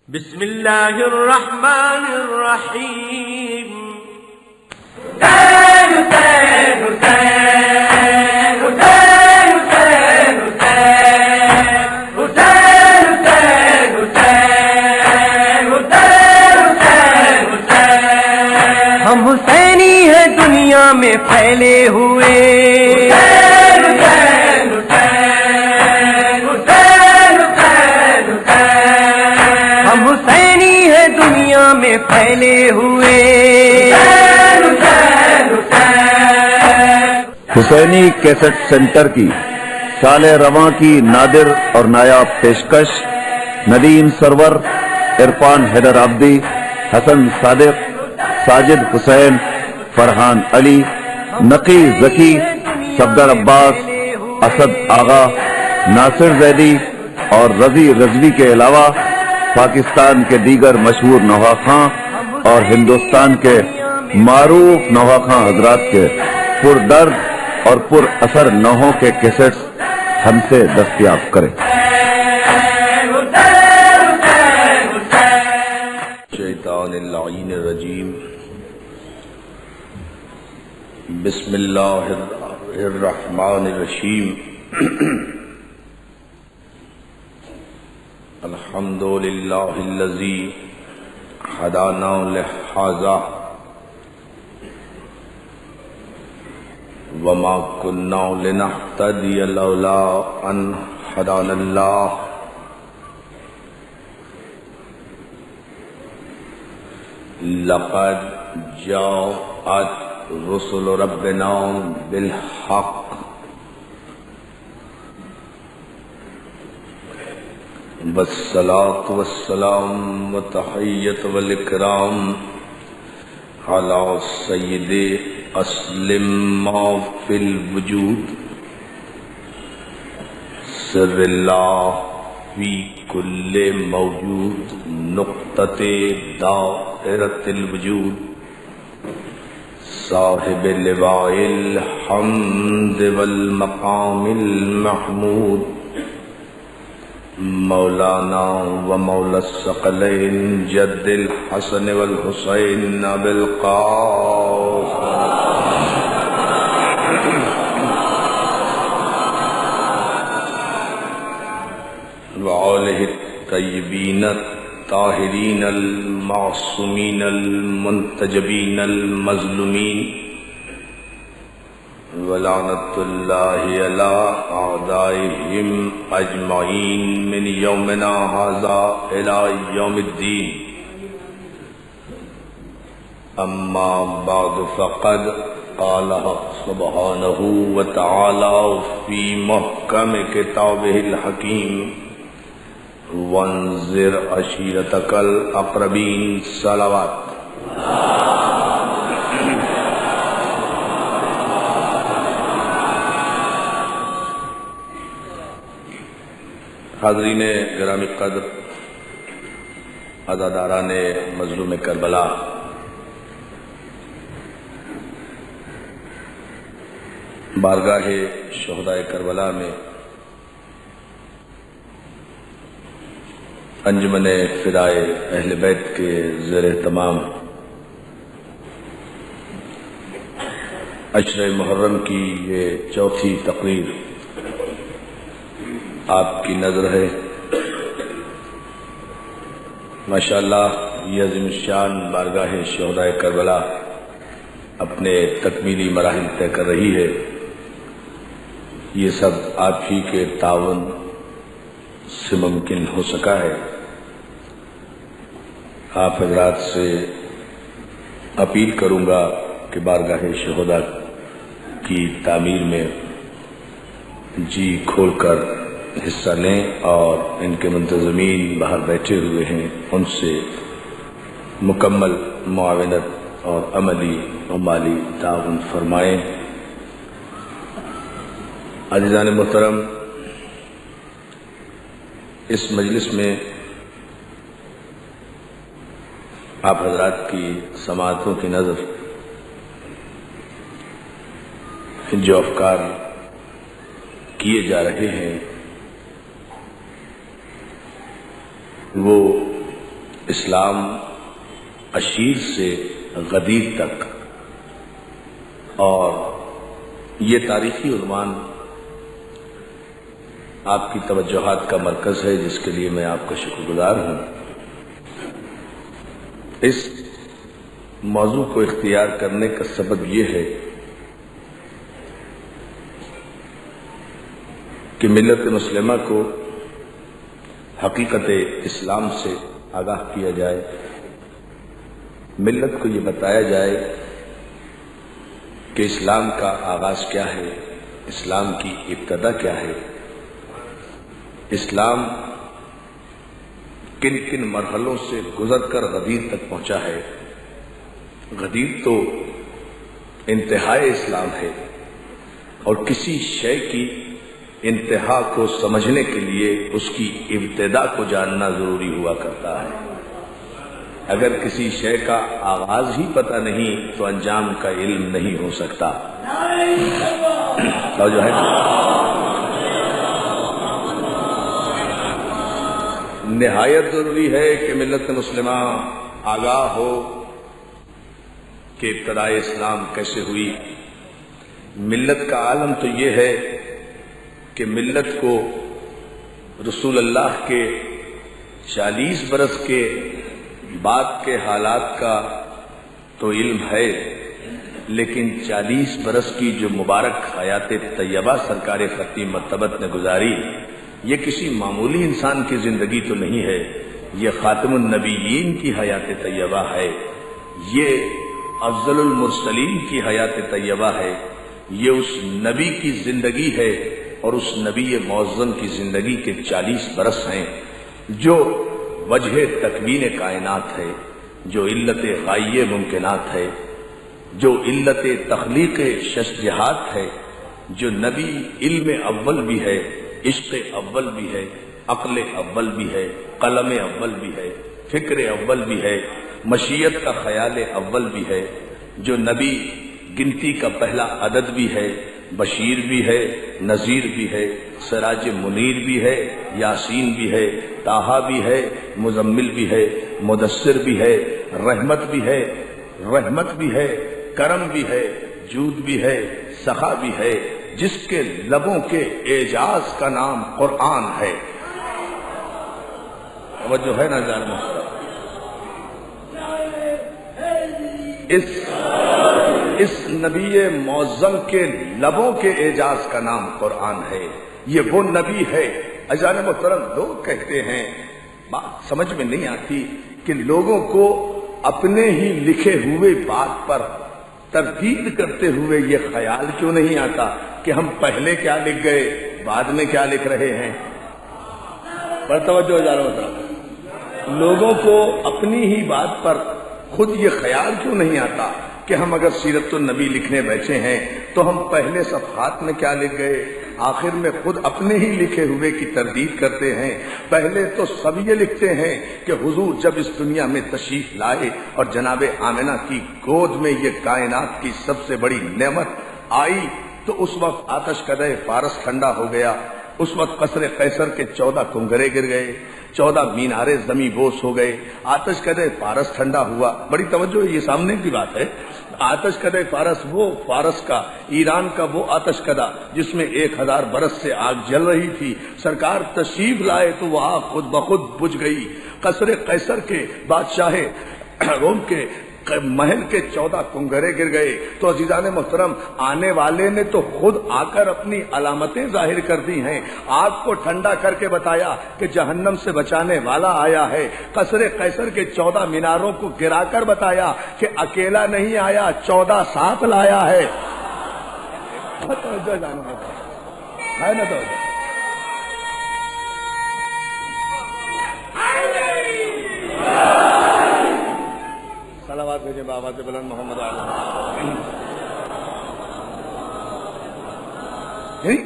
بسم اللہ الرحمن الرحیم. ہم حسینی ہیں دنیا میں پھیلے ہوئے، ہم حسینی ہیں دنیا میں پھیلے ہوئے. حسینی کیسٹ سینٹر کی سال رواں کی نادر اور نایاب پیشکش. ندیم سرور، عرفان حیدر عابدی، حسن صادق، ساجد حسین، فرحان علی، نقی ذکی، صفدر عباس، اسد آغا، ناصر زیدی اور رضی رضوی کے علاوہ پاکستان کے دیگر مشہور نواخواں اور ہندوستان کے معروف نواخواں حضرات کے پردرد اور پر اثر نوحوں کے کیسٹس ہم سے دستیاب کریں. شیطان اللعین الرجیم. بسم اللہ الرحمن الرحیم. الحمد للہ الذی ہدانا لہذا وما كنا لنهتدي لولا ان هدانا الله. لقد جاءت رسل ربنا بالحق والصلاة والسلام والتحية والإكرام على سيد اسلم ما في الوجود سر اللہ فی کل موجود نقطۃ دائرۃ الوجود صاحب لواء الحمد والمقام المحمود مولانا و مولا الثقلین جد الحسن والحسین ابی القاسم وآلہ الطیبین الطاہرین المعصومین المنتجبین المظلومین ولعنت اللہ علی اعدائہم اجمعین من یومنا ھذا الی یوم الدین. اما بعد فقد قال سبحانہ وتعالی فی محکم کتابہ الحکیم وانذر عشیرتک الاقربین. صلوات. حاضرین گرامی قدر، عزاداران مظلوم کربلا، بارگاہ شہداء کربلا میں انجمن فدائے اہل بیت کے زیر اہتمام عشر محرم کی یہ چوتھی تقریر آپ کی نظر ہے. ماشاءاللہ یہ عظیم الشان بارگاہ شہداء کربلا اپنے تکمیلی مراحل طے کر رہی ہے. یہ سب آپ ہی کے تعاون سے ممکن ہو سکا ہے. آپ حضرات سے اپیل کروں گا کہ بارگاہ شہداء کی تعمیر میں جی کھول کر حصہ لیں اور ان کے منتظمین باہر بیٹھے ہوئے ہیں ان سے مکمل معاونت اور عملی و مالی تعاون فرمائیں. عزیزان محترم، اس مجلس میں آپ حضرات کی سماعتوں کی نظر جو افکار کیے جا رہے ہیں وہ اسلام اشیر سے غدیر تک، اور یہ تاریخی عنوان آپ کی توجہات کا مرکز ہے، جس کے لیے میں آپ کا شکر گزار ہوں۔ اس موضوع کو اختیار کرنے کا سبب یہ ہے کہ ملت مسلمہ کو حقیقت اسلام سے آگاہ کیا جائے، ملت کو یہ بتایا جائے کہ اسلام کا آغاز کیا ہے، اسلام کی ابتدا کیا ہے، اسلام کن کن مرحلوں سے گزر کر غدیر تک پہنچا ہے۔ غدیر تو انتہائی اسلام ہے، اور کسی شے کی انتہا کو سمجھنے کے لیے اس کی ابتدا کو جاننا ضروری ہوا کرتا ہے۔ اگر کسی شے کا آغاز ہی پتہ نہیں تو انجام کا علم نہیں ہو سکتا۔ تو جو ہے نہایت ضروری ہے کہ ملت مسلمہ آگاہ ہو کہ ابتدائے اسلام کیسے ہوئی۔ ملت کا عالم تو یہ ہے کہ ملت کو رسول اللہ کے 40 برس کے بعد کے حالات کا تو علم ہے، لیکن 40 برس کی جو مبارک حیات طیبہ سرکار خطی مرتبت نے گزاری، یہ کسی معمولی انسان کی زندگی تو نہیں ہے، یہ خاتم النبیین کی حیات طیبہ ہے، یہ افضل المرسلین کی حیات طیبہ ہے، یہ اس نبی کی زندگی ہے، اور اس نبی معظم کی زندگی کے 40 برس ہیں جو وجہ تکوین کائنات ہے، جو علت غائیہ ممکنات ہے، جو علت تخلیق ششجہات ہے، جو نبی علم اول بھی ہے، عشق اول بھی ہے، عقل اول بھی ہے، قلم اول بھی ہے، فکر اول بھی ہے، مشیت کا خیال اول بھی ہے، جو نبی گنتی کا پہلا عدد بھی ہے، بشیر بھی ہے، نذیر بھی ہے، سراج منیر بھی ہے، یاسین بھی ہے، طٰہٰ بھی ہے، مزمل بھی ہے، مدثر بھی ہے، رحمت بھی ہے، کرم بھی ہے، جود بھی ہے، سخا بھی ہے، جس کے لبوں کے اعجاز کا نام قرآن ہے۔ توجہ ہے نا جان محترم؟ اس نبی معظم کے لبوں کے اعجاز کا نام قرآن ہے، یہ وہ نبی ہے۔ اجان محترم، لوگ کہتے ہیں، بات سمجھ میں نہیں آتی کہ لوگوں کو اپنے ہی لکھے ہوئے بات پر تردید کرتے ہوئے یہ خیال کیوں نہیں آتا کہ ہم پہلے کیا لکھ گئے، بعد میں کیا لکھ رہے ہیں؟ پر توجہ اجان محترم، لوگوں کو اپنی ہی بات پر خود یہ خیال کیوں نہیں آتا کہ ہم اگر سیرت النبی لکھنے بیٹھے ہیں تو ہم پہلے صفحات میں کیا لکھ گئے، آخر میں خود اپنے ہی لکھے ہوئے کی تردید کرتے ہیں۔ پہلے تو سب یہ لکھتے ہیں کہ حضور جب اس دنیا میں تشریف لائے اور جناب آمنہ کی گود میں یہ کائنات کی سب سے بڑی نعمت آئی تو اس وقت آتش کدہ فارس ٹھنڈا ہو گیا، اس وقت قصر قیصر کے 14 کنگرے گر گئے، 14 مینارے زمیں بوس ہو گئے، آتش کدہ فارس ٹھنڈا ہوا۔ بڑی توجہ، یہ سامنے کی بات ہے۔ آتش کدہ فارس، وہ فارس کا، ایران کا وہ آتش کدہ جس میں 1000 برس سے آگ جل رہی تھی، سرکار تشریف لائے تو وہ آگ خود بخود بجھ گئی۔ قصر قیصر کے بادشاہ روم کے محل کے 14 کنگرے گر گئے۔ تو عزیزان محترم، آنے والے نے تو خود آ کر اپنی علامتیں ظاہر کر دی ہیں، آگ کو ٹھنڈا کر کے بتایا کہ جہنم سے بچانے والا آیا ہے۔ قصر قیصر کے 14 میناروں کو گرا کر بتایا کہ اکیلا نہیں آیا، 14 ساتھ لایا ہے۔ ہے نا؟ تو صلوات بھیجیں بآواز بلند محمد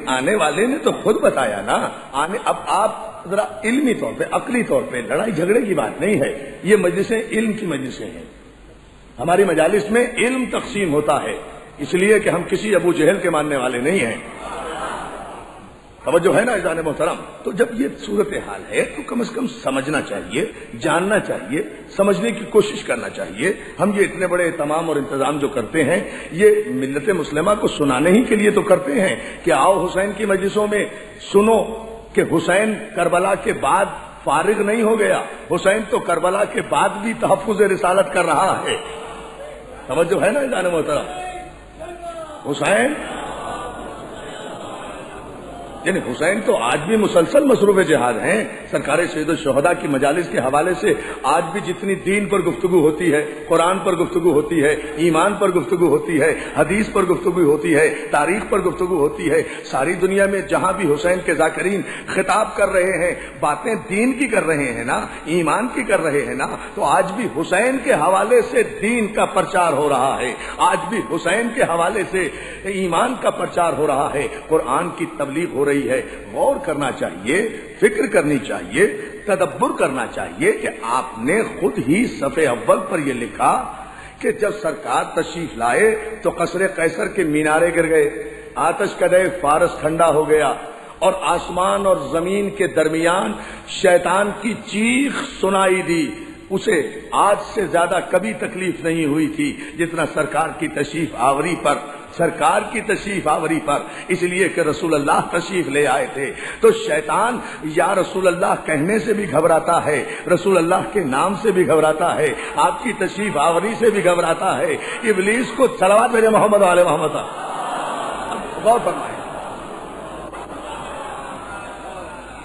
آنے والے نے تو خود بتایا نا۔ اب آپ ذرا علمی طور پہ، عقلی طور پہ، لڑائی جھگڑے کی بات نہیں ہے، یہ مجلسیں علم کی مجلسیں ہیں۔ ہماری مجالس میں علم تقسیم ہوتا ہے، اس لیے کہ ہم کسی ابو جہل کے ماننے والے نہیں ہیں۔ توجہ ہے نا عزیزان محترم؟ تو جب یہ صورتحال ہے تو کم از کم سمجھنا چاہیے، جاننا چاہیے، سمجھنے کی کوشش کرنا چاہیے۔ ہم یہ اتنے بڑے اہتمام اور انتظام جو کرتے ہیں یہ ملت مسلمہ کو سنانے ہی کے لیے تو کرتے ہیں کہ آؤ حسین کی مجلسوں میں سنو کہ حسین کربلا کے بعد فارغ نہیں ہو گیا، حسین تو کربلا کے بعد بھی تحفظ رسالت کر رہا ہے۔ توجہ ہے نا عزیزان محترم؟ حسین یعنی حسین تو آج بھی مسلسل مصروف جہاد ہیں۔ سرکار سید الشہداء کی مجالس کے حوالے سے آج بھی جتنی دین پر گفتگو ہوتی ہے، قرآن پر گفتگو ہوتی ہے، ایمان پر گفتگو ہوتی ہے، حدیث پر گفتگو ہوتی ہے، تاریخ پر گفتگو ہوتی ہے، ساری دنیا میں جہاں بھی حسین کے ذاکرین خطاب کر رہے ہیں، باتیں دین کی کر رہے ہیں نا، ایمان کی کر رہے ہیں نا، تو آج بھی حسین کے حوالے سے دین کا پرچار ہو رہا ہے، آج بھی حسین کے حوالے سے ایمان کا پرچار ہو رہا ہے، قرآن کی تبلیغ ہو رہی ہے۔ غور کرنا چاہیے، فکر کرنی چاہیے، تدبر کرنا چاہیے کہ آپ نے خود ہی صفحے اول پر یہ لکھا کہ جب سرکار تشریف لائے تو قصر قیصر کے مینارے گر گئے، آتش کدے فارس ٹھنڈا ہو گیا، اور آسمان اور زمین کے درمیان شیطان کی چیخ سنائی دی۔ اسے آج سے زیادہ کبھی تکلیف نہیں ہوئی تھی جتنا سرکار کی تشریف آوری پر، سرکار کی تشریف آوری پر، اس لیے کہ رسول اللہ تشریف لے آئے تھے۔ تو شیطان یا رسول اللہ کہنے سے بھی گھبراتا ہے، رسول اللہ کے نام سے بھی گھبراتا ہے، آپ کی تشریف آوری سے بھی گھبراتا ہے۔ ابلیس کو صلوات میرے محمد علیہ محمد۔ غور فرمائیں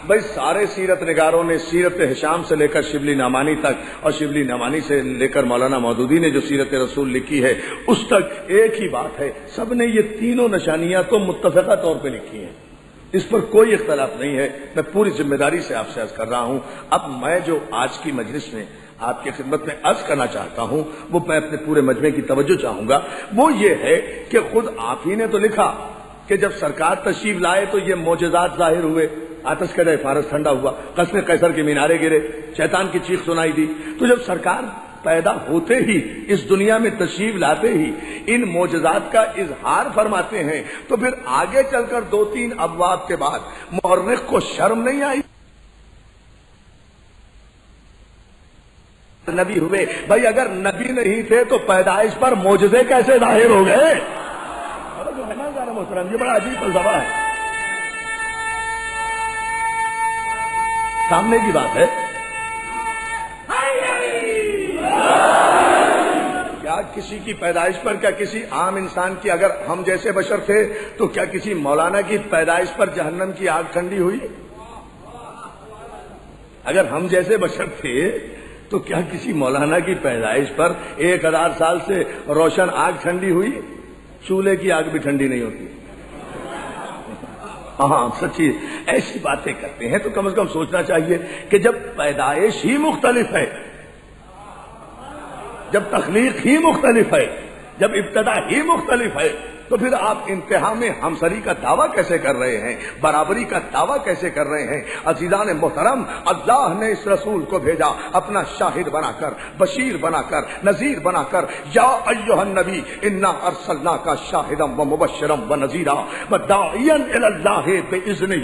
بھائی، سارے سیرت نگاروں نے سیرت ہشام سے لے کر شبلی نعمانی تک اور شبلی نعمانی سے لے کر مولانا مودودی نے جو سیرت رسول لکھی ہے اس تک ایک ہی بات ہے، سب نے یہ تینوں نشانیاں تو متفقہ طور پہ لکھی ہیں، اس پر کوئی اختلاف نہیں ہے۔ میں پوری ذمہ داری سے آپ سے عرض کر رہا ہوں۔ اب میں جو آج کی مجلس میں آپ کی خدمت میں عرض کرنا چاہتا ہوں وہ میں اپنے پورے مجمع کی توجہ چاہوں گا، وہ یہ ہے کہ خود آپ ہی نے تو لکھا کہ جب سرکار تشریف لائے تو یہ معجزات ظاہر ہوئے، آتش کدے فارس ٹھنڈا ہوا، قصر قیصر کے مینارے گرے، شیطان کی چیخ سنائی دی۔ تو جب سرکار پیدا ہوتے ہی اس دنیا میں تشریف لاتے ہی ان معجزات کا اظہار فرماتے ہیں تو پھر آگے چل کر 2-3 ابواب کے بعد مورخ کو شرم نہیں آئی؟ نبی ہوئے بھائی، اگر نبی نہیں تھے تو پیدائش پر معجزے کیسے ظاہر ہو گئے؟ یہ بڑا عجیب فلسفہ ہے، سامنے کی بات ہے۔ کیا کسی کی پیدائش پر، کیا کسی عام انسان کی، اگر ہم جیسے بشر تھے تو کیا کسی مولانا کی پیدائش پر جہنم کی آگ ٹھنڈی ہوئی؟ اگر ہم جیسے بشر تھے تو کیا کسی مولانا کی پیدائش پر 1000 سال سے روشن آگ ٹھنڈی ہوئی؟ چولہے کی آگ بھی ٹھنڈی نہیں ہوتی۔ ہاں سچی ایسی باتیں کرتے ہیں تو کم از کم سوچنا چاہیے کہ جب پیدائش ہی مختلف ہے، جب تخلیق ہی مختلف ہے، جب ابتدا ہی مختلف ہے، تو پھر آپ انتہا میں ہمسری کا دعویٰ کیسے کر رہے ہیں، برابری کا دعویٰ کیسے کر رہے ہیں؟ عزیزان محترم، اللہ نے اس رسول کو بھیجا اپنا شاہد بنا کر، بشیر بنا کر، نذیر بنا کر۔ یا ایھا النبی انا ارسلناک شاہدا ومبشرا ونذیرا وداعیا الی اللہ باذنہ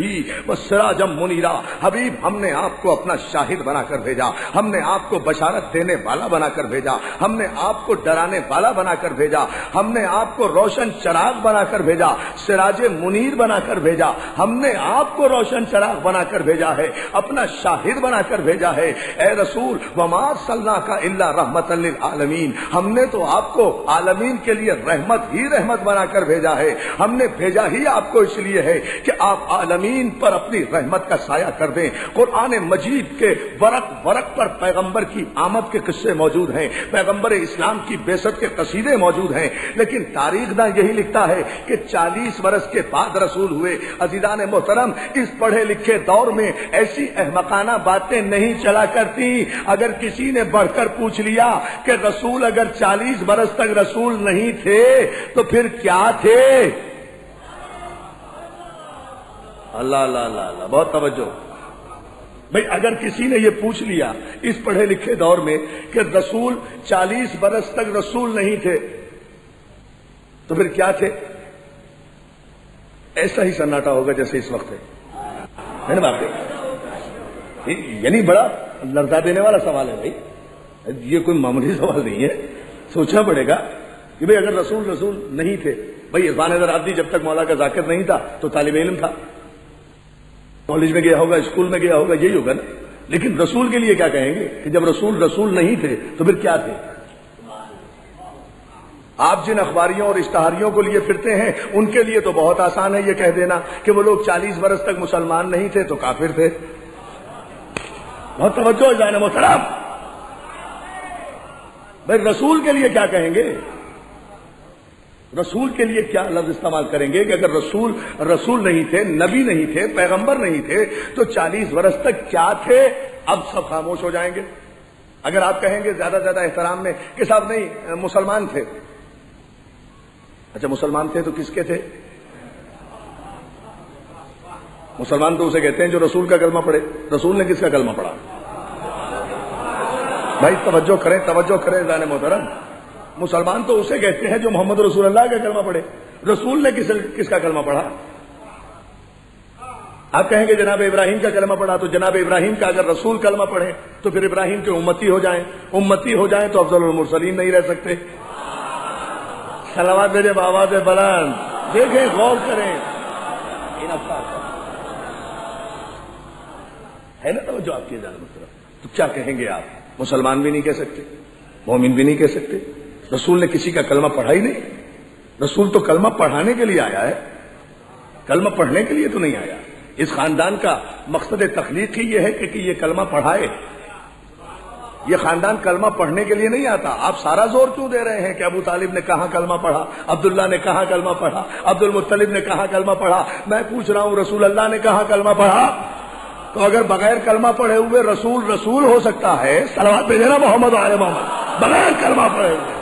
وسراجا منیرا۔ حبیب، ہم نے آپ کو اپنا شاہد بنا کر بھیجا، ہم نے آپ کو بشارت دینے والا بنا کر بھیجا، ہم نے آپ کو ڈرانے والا بنا کر بھیجا، ہم نے آپ کو روشن چراغ بنا کر بھیجا، سراج منیر بنا کر بھیجا، ہم نے آپ کو روشن چراغ بنا کر بھیجا ہے، اپنا شاہد بنا کر بھیجا ہے۔ اے رسول، وما ارسلناک الا رحمتا للعالمین، ہم نے تو آپ کو عالمین کے لیے رحمت ہی رحمت بنا کر بھیجا ہے، ہم نے بھیجا ہی آپ کو اس لیے ہے کہ آپ عالمین پر اپنی رحمت کا سایہ کر دیں۔ قرآن مجید کے ورق ورق پر پیغمبر کی آمد کے قصے موجود ہیں، پیغمبر اسلام کی بعثت کے قصیدے موجود ہیں، لیکن تاریخ داں یہی لکھتا ہے کہ 40 برس کے بعد رسول ہوئے۔ عزیزان محترم، اس پڑھے لکھے دور میں ایسی احمقانہ باتیں نہیں چلا کرتی۔ اگر کسی نے بڑھ کر پوچھ لیا کہ رسول اگر 40 برس تک رسول نہیں تھے تو پھر کیا تھے؟ اللہ اللہ اللہ اللہ، بہت توجہ بھئی، اگر کسی نے یہ پوچھ لیا اس پڑھے لکھے دور میں کہ رسول 40 برس تک رسول نہیں تھے تو پھر کیا تھے؟ ایسا ہی سناٹا ہوگا جیسے اس وقت ہے۔ ہے نا باپ؟ یعنی بڑا لرزا دینے والا سوال ہے بھائی، یہ کوئی معمولی سوال نہیں ہے، سوچنا پڑے گا کہ بھئی اگر رسول نہیں تھے، بھئی عرفان حیدر عابدی جب تک مولا کا ذاکر نہیں تھا تو طالب علم تھا، کالج میں گیا ہوگا، اسکول میں گیا ہوگا، یہی ہوگا نا. لیکن رسول کے لیے کیا کہیں گے کہ جب رسول نہیں تھے تو پھر کیا تھے؟ آپ جن اخباریوں اور اشتہاریوں کو لیے پھرتے ہیں ان کے لیے تو بہت آسان ہے یہ کہہ دینا کہ وہ لوگ 40 برس تک مسلمان نہیں تھے تو کافر تھے. بہت توجہ جان محترم، بھائی رسول کے لیے کیا کہیں گے؟ رسول کے لیے کیا لفظ استعمال کریں گے کہ اگر رسول نہیں تھے، نبی نہیں تھے، پیغمبر نہیں تھے تو 40 برس تک کیا تھے؟ اب سب خاموش ہو جائیں گے. اگر آپ کہیں گے زیادہ احترام میں کہ صاحب نہیں مسلمان تھے، اچھا مسلمان تھے تو کس کے تھے؟ مسلمان تو اسے کہتے ہیں جو رسول کا کلمہ پڑھے. رسول نے کس کا کلمہ پڑھا؟ بھائی توجہ کریں جان محترم، مسلمان تو اسے کہتے ہیں جو محمد رسول اللہ کا کلمہ پڑھے. رسول نے کس کا کلمہ پڑھا؟ آپ کہیں گے جناب ابراہیم کا کلمہ پڑھا، تو جناب ابراہیم کا اگر رسول کلمہ پڑھے تو پھر ابراہیم کے امتی ہو جائیں تو افضل المرسلین نہیں رہ سکتے. صلوات بھیجے بآواز بلند، دیکھیں غور کریں ہے نا توجہ آپ کی جانب طرف. تو کیا کہیں گے آپ؟ مسلمان بھی نہیں کہہ سکتے، مومن بھی نہیں کہہ سکتے. رسول نے کسی کا کلمہ پڑھا ہی نہیں. رسول تو کلمہ پڑھانے کے لیے آیا ہے، کلمہ پڑھنے کے لیے تو نہیں آیا. اس خاندان کا مقصد تخلیق ہی یہ ہے کہ یہ کلمہ پڑھائے. یہ خاندان کلمہ پڑھنے کے لیے نہیں آتا. آپ سارا زور کیوں دے رہے ہیں کہ ابو طالب نے کہاں کلمہ پڑھا، عبداللہ نے کہاں کلمہ پڑھا، عبد المطلب نے کہاں کلمہ پڑھا؟ میں پوچھ رہا ہوں رسول اللہ نے کہاں کلمہ پڑھا؟ تو اگر بغیر کلمہ پڑھے ہوئے رسول ہو سکتا ہے، صلوات بھیجے نا محمد و آل محمد، بغیر کلمہ پڑھے ہوئے.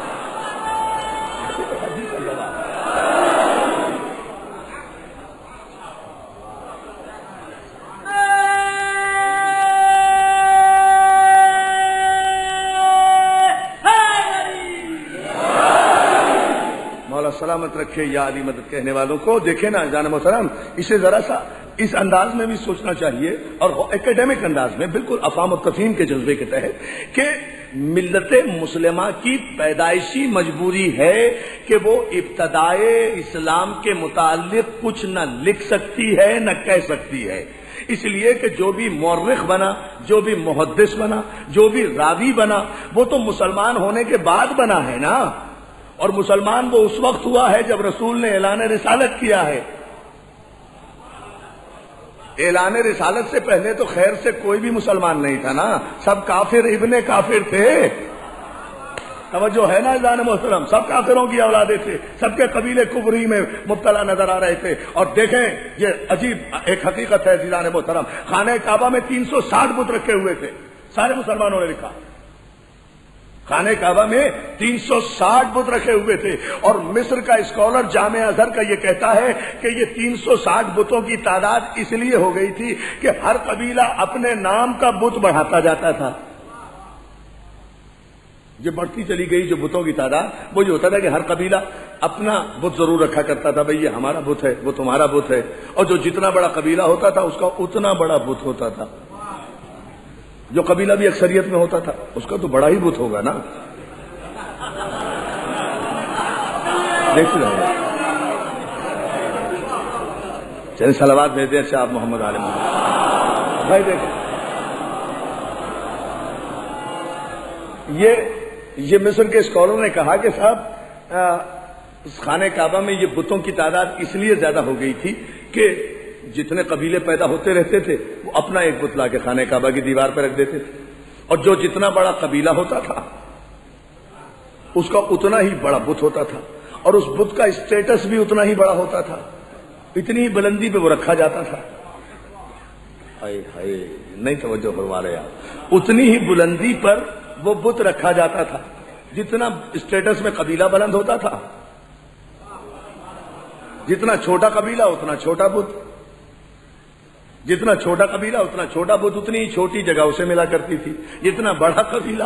مولا سلامت رکھے یا علی مدد کہنے والوں کو. دیکھیں نا جان محترم، اسے ذرا سا اس انداز میں بھی سوچنا چاہیے اور ایکیڈیمک انداز میں، بالکل افہام و تفہیم کے جذبے کے تحت، کہ ملت مسلمہ کی پیدائشی مجبوری ہے کہ وہ ابتدائے اسلام کے متعلق کچھ نہ لکھ سکتی ہے نہ کہہ سکتی ہے. اس لیے کہ جو بھی مورخ بنا، جو بھی محدث بنا، جو بھی راوی بنا، وہ تو مسلمان ہونے کے بعد بنا ہے نا. اور مسلمان وہ اس وقت ہوا ہے جب رسول نے اعلان رسالت کیا ہے. اعلان رسالت سے پہلے تو خیر سے کوئی بھی مسلمان نہیں تھا نا، سب کافر ابن کافر تھے. توجہ ہے نا جان محترم، سب کافروں کی اولادیں تھے، سب کے قبیلے کفری میں مبتلا نظر آ رہے تھے. اور دیکھیں یہ عجیب ایک حقیقت ہے جان محترم، خانہ کعبہ میں 360 بت رکھے ہوئے تھے. سارے مسلمانوں نے لکھا خانہ کعبہ میں 360 بت رکھے ہوئے تھے. اور مصر کا اسکالر جامع ازہر کا یہ کہتا ہے کہ یہ 360 بتوں کی تعداد اس لیے ہو گئی تھی کہ ہر قبیلہ اپنے نام کا بت بڑھاتا جاتا تھا. یہ بڑھتی چلی گئی جو بتوں کی تعداد، وہ یہ ہوتا تھا کہ ہر قبیلہ اپنا بت ضرور رکھا کرتا تھا، بھئی یہ ہمارا بت ہے، وہ تمہارا بت ہے. اور جو جتنا بڑا قبیلہ ہوتا تھا اس کا اتنا بڑا بت ہوتا تھا. جو قبیلہ بھی اکثریت میں ہوتا تھا اس کا تو بڑا ہی بت ہوگا نا. دیکھ رہے چلے صلوات بھیجتے ہیں آپ محمد عالم بھائی. دیکھیں یہ مصر کے اسکالر نے کہا کہ صاحب اس خانہ کعبہ میں یہ بتوں کی تعداد اس لیے زیادہ ہو گئی تھی کہ جتنے قبیلے پیدا ہوتے رہتے تھے وہ اپنا ایک بت لا کے خانہ کعبہ کی دیوار پہ رکھ دیتے تھے. اور جو جتنا بڑا قبیلہ ہوتا تھا اس کا اتنا ہی بڑا بت ہوتا تھا، اور اس بت کا اسٹیٹس بھی اتنا ہی بڑا ہوتا تھا. اتنی ہی بلندی پہ وہ رکھا جاتا تھا. ہائے ہائے نہیں توجہ فرما رہے آپ. اتنی ہی بلندی پر وہ بت رکھا جاتا تھا جتنا اسٹیٹس میں قبیلہ بلند ہوتا تھا. جتنا چھوٹا قبیلہ اتنا چھوٹا بت، جتنا چھوٹا قبیلہ اتنا چھوٹا بت. اتنی ہی چھوٹی جگہ اسے ملا کرتی تھی. جتنا بڑا قبیلہ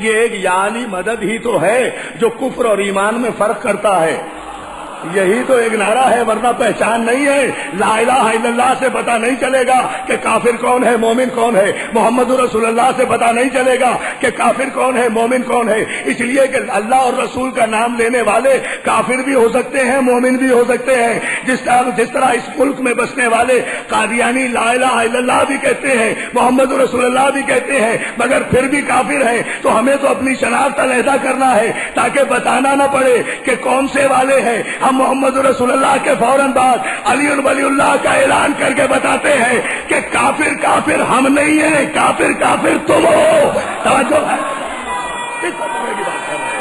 یہ ایک یا علی مدد ہی تو ہے جو کفر اور ایمان میں فرق کرتا ہے. یہی تو ایک نعرہ ہے، ورنہ پہچان نہیں ہے. لا الہ الا اللہ سے پتہ نہیں چلے گا کہ کافر کون ہے مومن کون ہے. محمد رسول اللہ سے پتہ نہیں چلے گا کہ کافر کون ہے مومن کون ہے. اس لیے کہ اللہ اور رسول کا نام لینے والے کافر بھی ہو سکتے ہیں مومن بھی ہو سکتے ہیں. جس طرح اس ملک میں بسنے والے قادیانی لا الہ الا اللہ بھی کہتے ہیں، محمد رسول اللہ بھی کہتے ہیں، مگر پھر بھی کافر ہیں. تو ہمیں تو اپنی شناخت علیحدہ کرنا ہے تاکہ بتانا نہ پڑے کہ کون سے والے ہیں. ہم محمد رسول اللہ کے فوراً بعد علی ولی اللہ کا اعلان کر کے بتاتے ہیں کہ کافر کافر ہم نہیں ہیں، کافر کافر تم ہو. توجہ ہے، اس طرح کی بات کر رہے ہیں.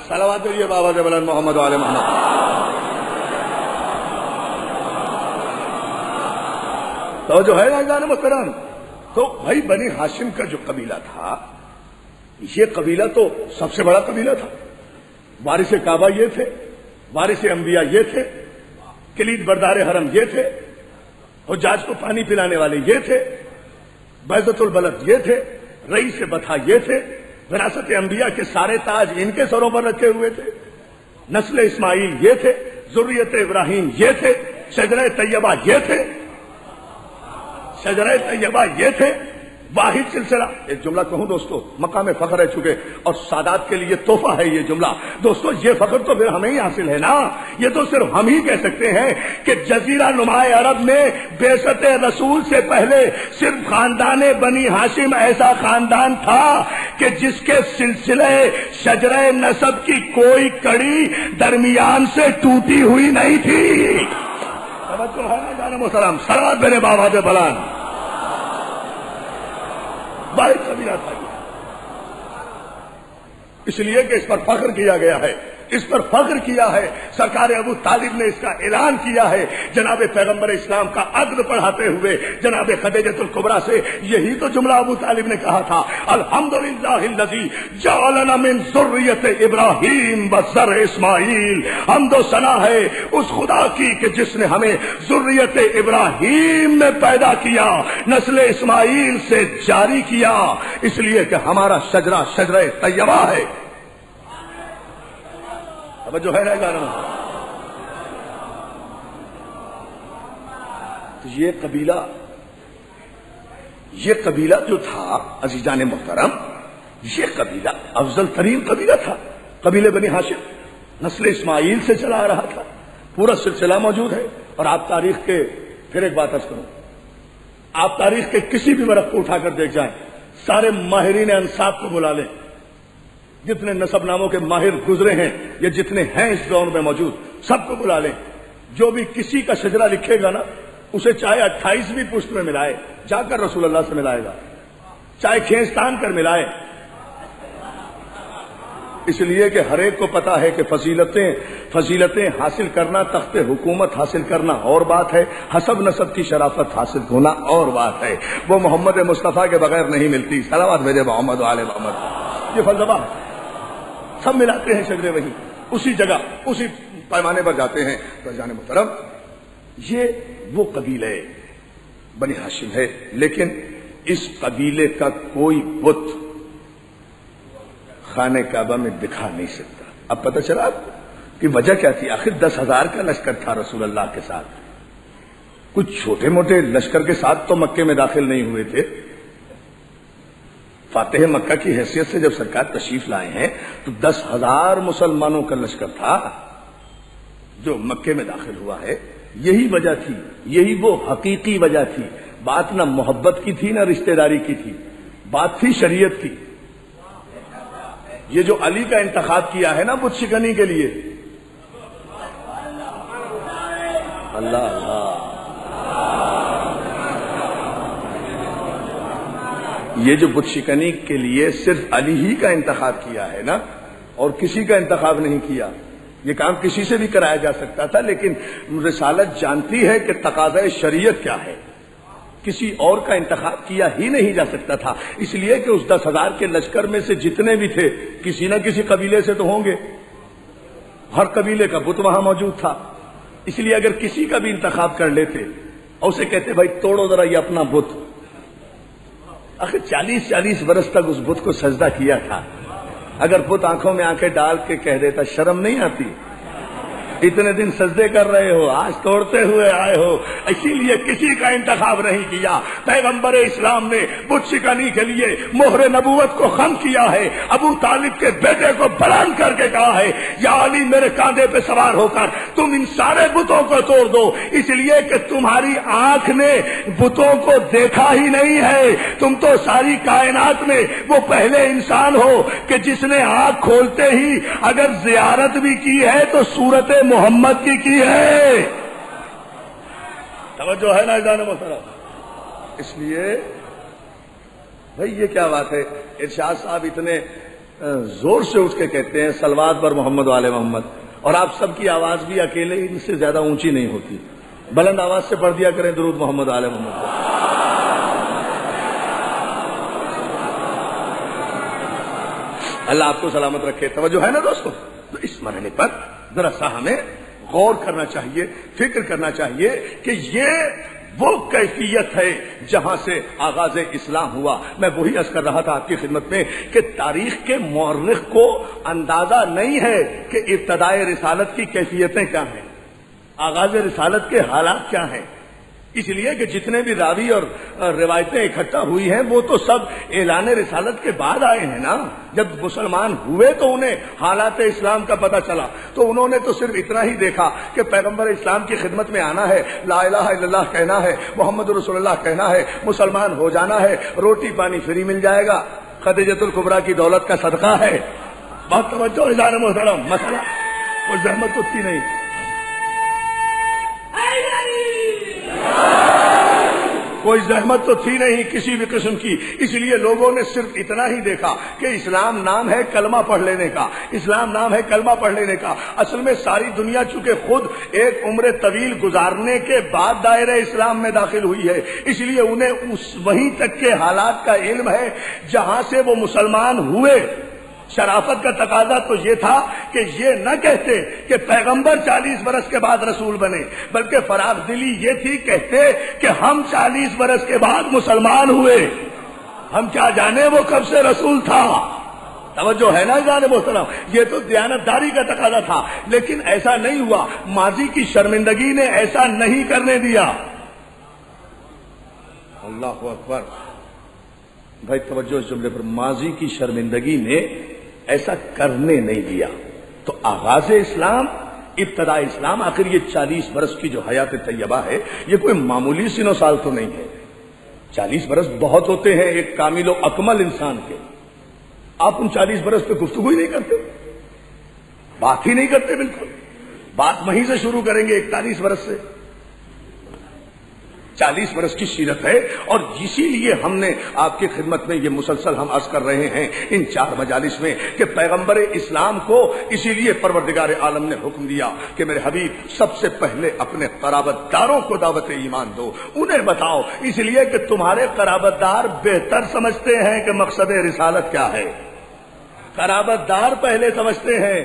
صلوات یہ بابا جبلان محمد علیہ محمد. تو جو ہے جان محترم، تو بھائی بنی ہاشم کا جو قبیلہ تھا، یہ قبیلہ تو سب سے بڑا قبیلہ تھا. وارث کعبہ یہ تھے، وارث انبیاء یہ تھے، کلید بردار حرم یہ تھے، حجاج کو پانی پلانے والے یہ تھے، بیضۃ البلد یہ تھے، رئیس بطحہ یہ تھے. وراثت انبیاء کے سارے تاج ان کے سروں پر رکھے ہوئے تھے. نسل اسماعیل یہ تھے، ذریت ابراہیم یہ تھے، شجرہ طیبہ یہ تھے، شجرہ طیبہ یہ تھے. واحد سلسلہ. ایک جملہ کہوں دوستو، مقام فخر ہے چکے اور سادات کے لیے تحفہ ہے یہ جملہ. دوستو یہ فخر تو پھر ہمیں ہی حاصل ہے نا. یہ تو صرف ہم ہی کہہ سکتے ہیں کہ جزیرہ نما عرب میں بعثت رسول سے پہلے صرف خاندان بنی ہاشم ایسا خاندان تھا کہ جس کے سلسلے شجرہ نسب کی کوئی کڑی درمیان سے ٹوٹی ہوئی نہیں تھی. محترم صلوات میرے بابا دے بلان. بڑے قبیلہ تھا یہ، اس لیے کہ اس پر فخر کیا گیا ہے، اس پر فخر کیا ہے. سرکار ابو طالب نے اس کا اعلان کیا ہے جناب پیغمبر اسلام کا عدل پڑھاتے ہوئے جناب خدیجۃ الکبریٰ سے. یہی تو جملہ ابو طالب نے کہا تھا، الحمدللہ الذی جعلنا من ذریۃ ابراہیم وذر اسماعیل. حمد و ثنا ہے اس خدا کی کہ جس نے ہمیں ذریت ابراہیم میں پیدا کیا، نسل اسماعیل سے جاری کیا. اس لیے کہ ہمارا شجرہ شجرہ طیبہ ہے. جو ہے نا گانا. تو یہ قبیلہ جو تھا عزیزان محترم، یہ قبیلہ افضل ترین قبیلہ تھا. قبیلے بنی ہاشم نسل اسماعیل سے چلا آ رہا تھا. پورا سلسلہ موجود ہے. اور آپ تاریخ کے، پھر ایک بات عرض کروں، آپ تاریخ کے کسی بھی ورق کو اٹھا کر دیکھ جائیں، سارے ماہرین انساب کو بلا لیں، جتنے نسب ناموں کے ماہر گزرے ہیں یا جتنے ہیں اس دور میں موجود، سب کو بلا لیں. جو بھی کسی کا شجرہ لکھے گا نا، اسے چاہے 28ویں پشت میں ملائے، جا کر رسول اللہ سے ملائے گا، چاہے کھینچتان کر ملائے. اس لیے کہ ہر ایک کو پتا ہے کہ فضیلتیں حاصل کرنا، تخت حکومت حاصل کرنا اور بات ہے، حسب نسب کی شرافت حاصل ہونا اور بات ہے. وہ محمد مصطفیٰ کے بغیر نہیں ملتی. صلوات بھیجے محمد وآل محمد. یہ فلسفہ سب ملاتے ہیں شجرے، وہی اسی جگہ اسی پیمانے پر جاتے ہیں. تو جان محترم، یہ وہ قبیلے بنی ہاشم ہے، لیکن اس قبیلے کا کوئی بت خانہ کعبہ میں دکھا نہیں سکتا. اب پتہ چلا کہ وجہ کیا تھی. آخر 10,000 کا لشکر تھا رسول اللہ کے ساتھ. کچھ چھوٹے موٹے لشکر کے ساتھ تو مکے میں داخل نہیں ہوئے تھے. فاتح مکہ کی حیثیت سے جب سرکار تشریف لائے ہیں تو 10,000 مسلمانوں کا لشکر تھا جو مکے میں داخل ہوا ہے. یہی وجہ تھی، یہی وہ حقیقی وجہ تھی. بات نہ محبت کی تھی نہ رشتہ داری کی تھی، بات تھی شریعت کی. یہ جو علی کا انتخاب کیا ہے نا بت شکنی کے لیے، اللہ اللہ، یہ جو بت شکنی کے لیے صرف علی ہی کا انتخاب کیا ہے نا، اور کسی کا انتخاب نہیں کیا. یہ کام کسی سے بھی کرایا جا سکتا تھا، لیکن رسالت جانتی ہے کہ تقاضۂ شریعت کیا ہے. کسی اور کا انتخاب کیا ہی نہیں جا سکتا تھا، اس لیے کہ اس 10,000 کے لشکر میں سے جتنے بھی تھے کسی نہ کسی قبیلے سے تو ہوں گے، ہر قبیلے کا بت وہاں موجود تھا، اس لیے اگر کسی کا بھی انتخاب کر لیتے اور اسے کہتے بھائی توڑو ذرا یہ اپنا بت، آخر 40 برس تک اس بت کو سجدہ کیا تھا، اگر بت آنکھوں میں آنکھیں ڈال کے کہہ دیتا شرم نہیں آتی؟ اتنے دن سجدے کر رہے ہو، آج توڑتے ہوئے آئے ہو، اسی لیے کسی کا انتخاب نہیں کیا۔ پیغمبر اسلام نے بت شکنی کے لیے مہر نبوت کو خم کیا ہے، ابو طالب کے بیٹے کو بلند کر کے کہا ہے یا علی میرے کاندھے پہ سوار ہو کر تم ان سارے بتوں کو توڑ دو، اس لیے کہ تمہاری آنکھ نے بتوں کو دیکھا ہی نہیں ہے، تم تو ساری کائنات میں وہ پہلے انسان ہو کہ جس نے آنکھ کھولتے ہی اگر زیارت بھی کی ہے تو صورت محمد کی ہے۔ توجہ ہے نا جان محترم؟ اس لیے بھائی یہ کیا بات ہے، ارشاد صاحب اتنے زور سے اٹھ کے کہتے ہیں صلوات بر محمد و آل محمد، اور آپ سب کی آواز بھی اکیلے ان سے زیادہ اونچی نہیں ہوتی، بلند آواز سے پڑھ دیا کریں درود محمد و آل محمد۔ اللہ آپ کو سلامت رکھے۔ توجہ ہے نا دوستو؟ تو اس مرحلے پر ذرا سا ہمیں غور کرنا چاہیے، فکر کرنا چاہیے کہ یہ وہ کیفیت ہے جہاں سے آغاز اسلام ہوا۔ میں وہی عرض کر رہا تھا آپ کی خدمت میں کہ تاریخ کے مورخ کو اندازہ نہیں ہے کہ ابتدائے رسالت کی کیفیتیں کیا ہیں، آغاز رسالت کے حالات کیا ہیں، اس لیے کہ جتنے بھی راوی اور روایتیں اکٹھا ہوئی ہیں وہ تو سب اعلان رسالت کے بعد آئے ہیں نا۔ جب مسلمان ہوئے تو انہیں حالات اسلام کا پتہ چلا، تو انہوں نے تو صرف اتنا ہی دیکھا کہ پیغمبر اسلام کی خدمت میں آنا ہے، لا الہ الا اللہ کہنا ہے، محمد رسول اللہ کہنا ہے، مسلمان ہو جانا ہے، روٹی پانی فری مل جائے گا، خدیجۃ الکبریٰ کی دولت کا صدقہ ہے۔ بہت توجہ اذان محترم، مسئلہ کوئی زحمت تو تھی نہیں، کوئی زحمت تو تھی نہیں کسی بھی قسم کی، اس لیے لوگوں نے صرف اتنا ہی دیکھا کہ اسلام نام ہے کلمہ پڑھ لینے کا، اسلام نام ہے کلمہ پڑھ لینے کا۔ اصل میں ساری دنیا چونکہ خود ایک عمر طویل گزارنے کے بعد دائرہ اسلام میں داخل ہوئی ہے، اس لیے انہیں اس وہیں تک کے حالات کا علم ہے جہاں سے وہ مسلمان ہوئے۔ شرافت کا تقاضا تو یہ تھا کہ یہ نہ کہتے کہ پیغمبر 40 برس کے بعد رسول بنے، بلکہ فراخ دلی یہ تھی کہتے کہ ہم 40 برس کے بعد مسلمان ہوئے، ہم کیا جانے وہ کب سے رسول تھا۔ توجہ ہے نا جانے محترم؟ یہ تو دیانتداری کا تقاضا تھا، لیکن ایسا نہیں ہوا، ماضی کی شرمندگی نے ایسا نہیں کرنے دیا۔ اللہ اکبر بھائی، توجہ اس جملے پر، ماضی کی شرمندگی نے ایسا کرنے نہیں دیا۔ تو آغاز اسلام، ابتدا اسلام، آخر یہ 40 برس کی جو حیات طیبہ ہے یہ کوئی معمولی سن و سال تو نہیں ہے۔ 40 برس بہت ہوتے ہیں ایک کامل و اکمل انسان کے۔ آپ ان 40 برس پہ گفتگو ہی نہیں کرتے، بات ہی نہیں کرتے، بالکل بات وہیں سے شروع کریں گے 41 برس سے۔ 40 برس کی سیرت ہے، اور اسی لیے ہم نے آپ کی خدمت میں یہ مسلسل ہم عرض کر رہے ہیں ان 4 مجالس میں کہ پیغمبر اسلام کو اسی لیے پروردگار عالم نے حکم دیا کہ میرے حبیب سب سے پہلے اپنے قرابت داروں کو دعوت ایمان دو، انہیں بتاؤ، اس لیے کہ تمہارے قرابت دار بہتر سمجھتے ہیں کہ مقصد رسالت کیا ہے۔ قرابت دار پہلے سمجھتے ہیں،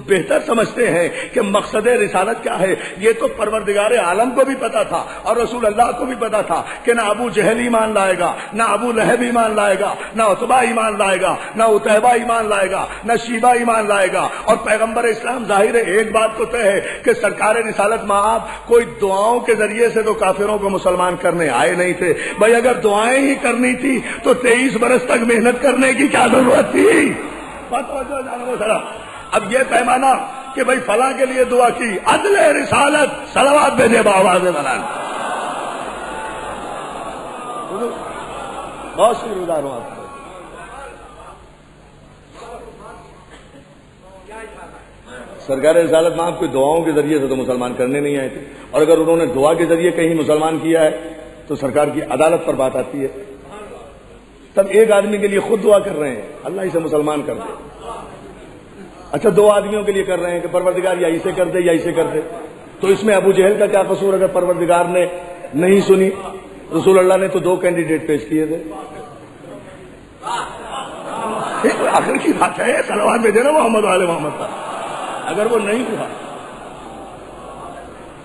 بہتر سمجھتے ہیں کہ مقصد رسالت کیا ہے۔ یہ تو پروردگار عالم کو بھی پتا تھا اور رسول اللہ کو بھی پتا تھا کہ نہ ابو جہل ایمان لائے گا، نہ ابو لہب ایمان لائے گا، نہ عتبہ ایمان لائے گا، نہ عتیبہ ایمان لائے گا، نہ شیبہ ایمان لائے گا۔ اور پیغمبر اسلام ظاہر ہے ایک بات تو طے ہے کہ سرکار رسالت مآب کوئی دعاؤں کے ذریعے سے تو کافروں کو مسلمان کرنے آئے نہیں تھے۔ بھائی اگر دعائیں ہی کرنی تھی تو 23 برس تک محنت کرنے کی کیا ضرورت تھی؟ اب یہ پیمانہ کہ بھائی فلاں کے لیے دعا کی، عدل رسالت، صلوات بھیجے بآواز بلند۔ بہت شکر گزار ہوں آپ کو۔ سرکار رسالت میں آپ کو دعاؤں کے ذریعے سے تو مسلمان کرنے نہیں آئے تھے، اور اگر انہوں نے دعا کے ذریعے کہیں مسلمان کیا ہے تو سرکار کی عدالت پر بات آتی ہے۔ تب ایک آدمی کے لیے خود دعا کر رہے ہیں اللہ اسے مسلمان کر دے، اچھا 2 آدمیوں کے لیے کر رہے ہیں کہ پروردگار یا اسے کر دے یا اسے کر دے، تو اس میں ابو جہل کا کیا قصور اگر پروردگار نے نہیں سنی؟ رسول اللہ نے تو 2 کینڈیڈیٹ پیش کیے تھے. آخر کی بات ہے صلوات بھیجے نا محمد والے محمد کا. اگر وہ نہیں ہوا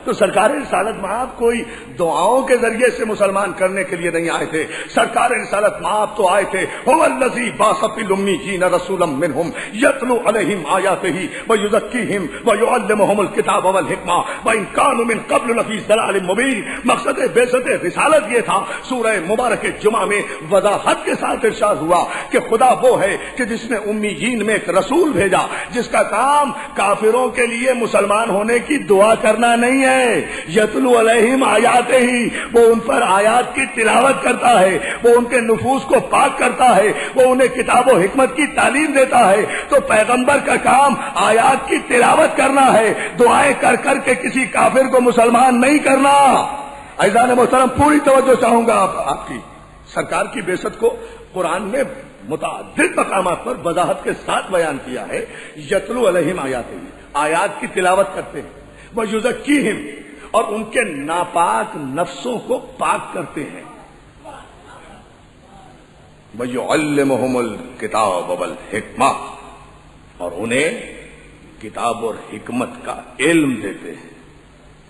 تو سرکار رسالت مآب کوئی دعاؤں کے ذریعے سے مسلمان کرنے کے لیے نہیں آئے تھے. سرکار رسالت مآب تو آئے تھے هو الذی بعث فی الامیین رسولا منہم یتلو علیہم آیاتہ ویزکیہم ویعلمہم الکتاب والحکمہ وان کانوا من قبل لفی ضلال مبین. مقصد بعثت رسالت یہ تھا. سورہ مبارک جمعہ میں وضاحت کے ساتھ ارشاد ہوا کہ خدا وہ ہے کہ جس نے امیین میں ایک رسول بھیجا جس کا کام کافروں کے لیے مسلمان ہونے کی دعا کرنا نہیں ہے. یتلو علیہم آیات ہی، وہ ان پر آیات کی تلاوت کرتا ہے، وہ ان کے نفوس کو پاک کرتا ہے، وہ انہیں کتاب و حکمت کی تعلیم دیتا ہے. تو پیغمبر کا کام آیات کی تلاوت کرنا ہے، دعائیں کر کر کے کسی کافر کو مسلمان نہیں کرنا. عزیزان محترم پوری توجہ چاہوں گا آپ کی. سرکار کی بعثت کو قرآن میں متعدد مقامات پر وضاحت کے ساتھ بیان کیا ہے. یتلو علیہم آیات ہی، آیات کی تلاوت کرتے ہیں. وَيُزَكِّيهِمْ، اور ان کے ناپاک نفسوں کو پاک کرتے ہیں. وَيُعَلِّمُهُمُ الْكِتَابَ وَالْحِكْمَةَ، اور انہیں کتاب اور حکمت کا علم دیتے ہیں.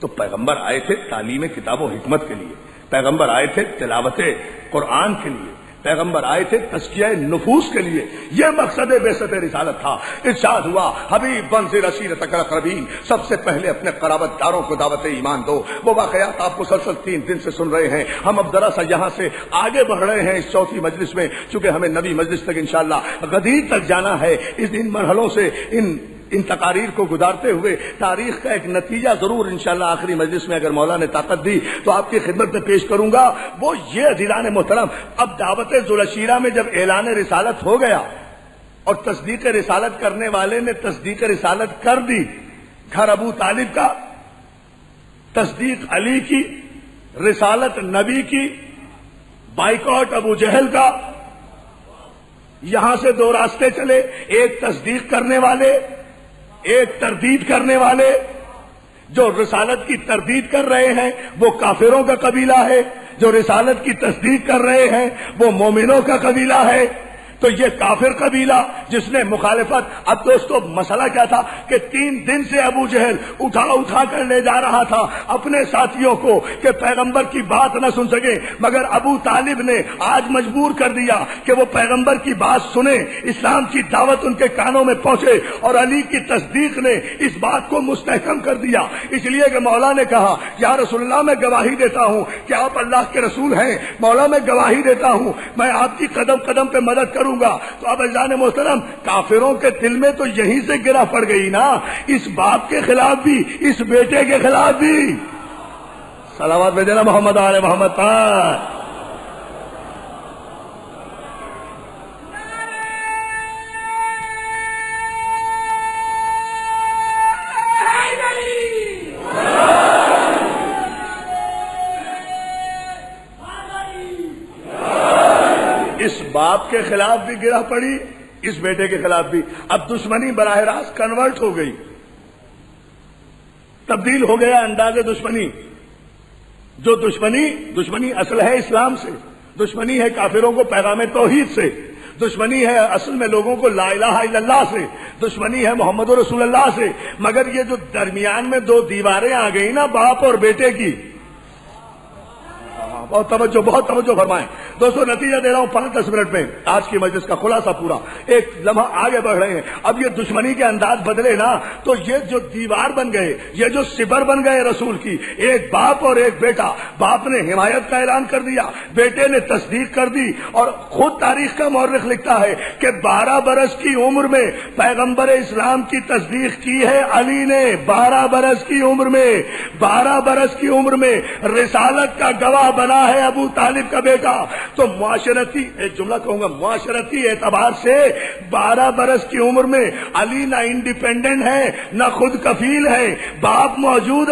تو پیغمبر آئے تھے تعلیم کتاب و حکمت کے لیے، پیغمبر آئے تھے تلاوت قرآن کے لیے، پیغمبر آئے تھے تزکیہ نفوس کے لیے. یہ مقصد بعثت رسالت تھا. ارشاد ہوا حبیب بنظر عشیرتک الاقربین، سب سے پہلے اپنے قرابت داروں کو دعوت ایمان دو. وہ واقعات آپ مسلسل 3 دن سے سن رہے ہیں. ہم اب ذرا سا یہاں سے آگے بڑھ رہے ہیں اس چوتھی مجلس میں، چونکہ ہمیں نبی مجلس تک انشاءاللہ غدیر تک جانا ہے. ان مرحلوں سے ان تقاریر کو گزارتے ہوئے تاریخ کا ایک نتیجہ ضرور انشاءاللہ آخری مجلس میں اگر مولا نے طاقت دی تو آپ کی خدمت میں پیش کروں گا. وہ یہ عزیزان محترم، اب دعوت ذوالعشیرہ میں جب اعلان رسالت ہو گیا اور تصدیق رسالت کرنے والے نے تصدیق رسالت کر دی، گھر ابو طالب کا، تصدیق علی کی، رسالت نبی کی، بائیکاٹ ابو جہل کا. یہاں سے 2 راستے چلے، ایک تصدیق کرنے والے، ایک تردید کرنے والے. جو رسالت کی تردید کر رہے ہیں وہ کافروں کا قبیلہ ہے، جو رسالت کی تصدیق کر رہے ہیں وہ مومنوں کا قبیلہ ہے. تو یہ کافر قبیلہ جس نے مخالفت. اب دوستو مسئلہ کیا تھا کہ 3 دن سے ابو جہل اٹھا کر لے جا رہا تھا اپنے ساتھیوں کو کہ پیغمبر کی بات نہ سن سکے، مگر ابو طالب نے آج مجبور کر دیا کہ وہ پیغمبر کی بات سنیں، اسلام کی دعوت ان کے کانوں میں پہنچے. اور علی کی تصدیق نے اس بات کو مستحکم کر دیا، اس لیے کہ مولا نے کہا یا رسول اللہ میں گواہی دیتا ہوں کہ آپ اللہ کے رسول ہیں. مولا میں گواہی دیتا ہوں میں آپ کی قدم قدم پہ مدد کروں گا. تو اب عزیزان محترم کافروں کے دل میں تو یہیں سے گرا پڑ گئی نا، اس باپ کے خلاف بھی، اس بیٹے کے خلاف بھی. صلوات بھیجنا محمد آل محمد پر. اس باپ کے خلاف بھی گرا پڑی، اس بیٹے کے خلاف بھی. اب دشمنی براہ راست کنورٹ ہو گئی، تبدیل ہو گیا انداز دشمنی. جو دشمنی اصل ہے اسلام سے، دشمنی ہے کافروں کو پیغام توحید سے، دشمنی ہے اصل میں لوگوں کو لا الہ الا اللہ سے، دشمنی ہے محمد رسول اللہ سے. مگر یہ جو درمیان میں 2 دیواریں آ گئی نا باپ اور بیٹے کی، بہت توجہ فرمائیں دوستو. نتیجہ دے رہا ہوں 5-10 منٹ میں. آج کی مجلس کا خلاصہ پورا ایک لمحہ آگے بڑھ رہے ہیں. اب یہ دشمنی کے انداز بدلے نا تو یہ جو دیوار بن گئے، یہ جو سپر بن گئے رسول کی، ایک باپ اور ایک بیٹا. باپ نے حمایت کا اعلان کر دیا، بیٹے نے تصدیق کر دی. اور خود تاریخ کا مورخ لکھتا ہے کہ 12 برس کی عمر میں پیغمبر اسلام کی تصدیق کی ہے علی نے. 12 برس کی عمر میں، 12 برس کی عمر میں رسالت کا گواہ بنا ہے ابو طالب کا بیٹا. تو معاشرتی ایک جملہ کہوں گا، معاشرتی اعتبار سے 12 برس کی عمر میں علی نہ انڈیپینڈنٹ ہے نہ خود کفیل ہے. باپ موجود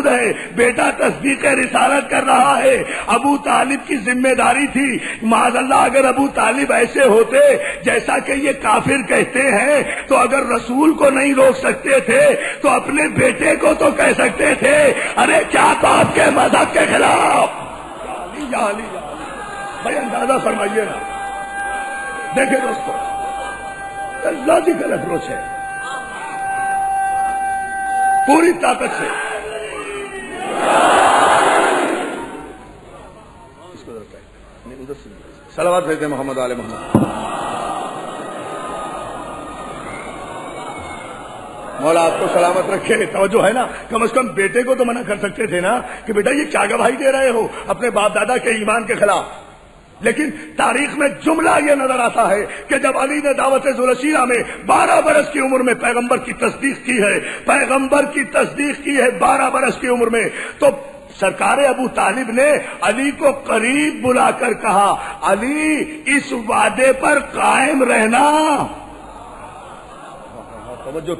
ہے، بیٹا تصدیق رسالت کر رہا ہے. ابو طالب کی ذمہ داری تھی. معاذ اللہ اگر ابو طالب ایسے ہوتے جیسا کہ یہ کافر کہتے ہیں تو اگر رسول کو نہیں روک سکتے تھے تو اپنے بیٹے کو تو کہہ سکتے تھے ارے کیا باپ کے مذہب کے خلاف. علی بھائی اندازہ فرمائیے نا. دیکھیں دوستو لاجیکل اپروچ ہے پوری طاقت سے. اس کو ادھر سے صلوات بھیجتے محمد آل محمد. مولا آپ کو سلامت رکھے. توجہ ہے نا, کم از کم بیٹے کو تو منع کر سکتے تھے نا کہ بیٹا یہ کیا گواہی دے رہے ہو اپنے باپ دادا کے ایمان کے خلاف. لیکن تاریخ میں جملہ یہ نظر آتا ہے کہ جب علی نے دعوت ذوالشیرہ میں 12 برس کی عمر میں پیغمبر کی تصدیق کی ہے, پیغمبر کی تصدیق کی ہے 12 برس کی عمر میں, تو سرکار ابو طالب نے علی کو قریب بلا کر کہا, علی اس وعدے پر قائم رہنا.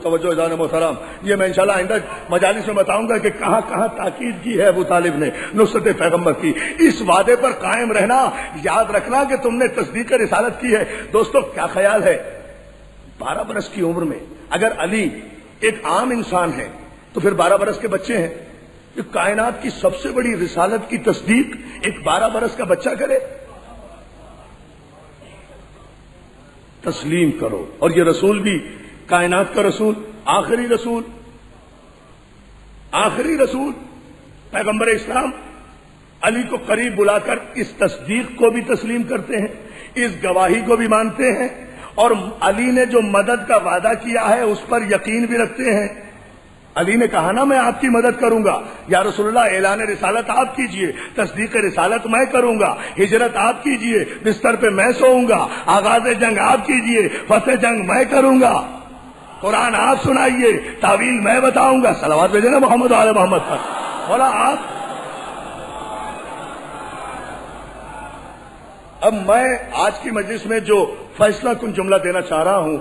توجہ جان محترم, یہ میں انشاءاللہ آئندہ مجالس میں بتاؤں گا کہ کہاں کہاں تاکید کی ہے ابو طالب نے نصرت پیغمبر کی. اس وعدے پر قائم رہنا, یاد رکھنا کہ تم نے تصدیق رسالت کی ہے. دوستو کیا خیال ہے 12 برس کی عمر میں اگر علی ایک عام انسان ہے تو پھر 12 برس کے بچے ہیں. یہ کائنات کی سب سے بڑی رسالت کی تصدیق ایک 12 برس کا بچہ کرے. تسلیم کرو. اور یہ رسول بھی کائنات کا رسول, آخری رسول پیغمبر اسلام علی کو قریب بلا کر اس تصدیق کو بھی تسلیم کرتے ہیں, اس گواہی کو بھی مانتے ہیں, اور علی نے جو مدد کا وعدہ کیا ہے اس پر یقین بھی رکھتے ہیں. علی نے کہا نا میں آپ کی مدد کروں گا, یا رسول اللہ اعلان رسالت آپ کیجئے, تصدیق رسالت میں کروں گا, ہجرت آپ کیجئے, بستر پہ میں سوؤں گا, آغاز جنگ آپ کیجئے, فتح جنگ میں کروں گا, قرآن آپ سنائیے, تعویل میں بتاؤں گا. صلوات بھیجے نا محمد آل محمد پر. مولا آپ اب میں آج کی مجلس میں جو فیصلہ کن جملہ دینا چاہ رہا ہوں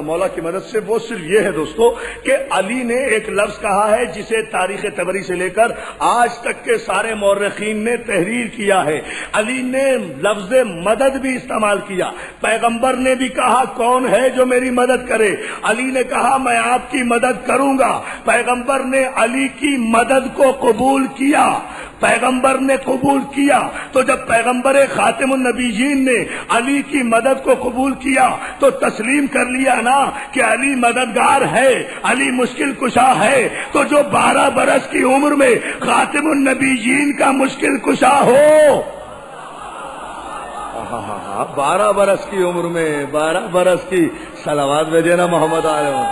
مولا کی مدد سے, وہ صرف یہ ہے دوستو کہ علی نے ایک لفظ کہا ہے جسے تاریخ طبری سے لے کر آج تک کے سارے مورخین نے تحریر کیا ہے. علی نے لفظ مدد بھی استعمال کیا. پیغمبر نے بھی کہا کون ہے جو میری مدد کرے, علی نے کہا میں آپ کی مدد کروں گا. پیغمبر نے علی کی مدد کو قبول کیا, پیغمبر نے قبول کیا. تو جب پیغمبر خاتم النبیین نے علی کی مدد کو قبول کیا تو تسلیم کر لیا نا کہ علی مددگار ہے, علی مشکل کشا ہے. تو جو 12 برس کی عمر میں خاتم النبیین کا مشکل کشا ہو, 12 برس کی عمر میں 12 برس کی, صلوات بھیجے نا محمد علیہ.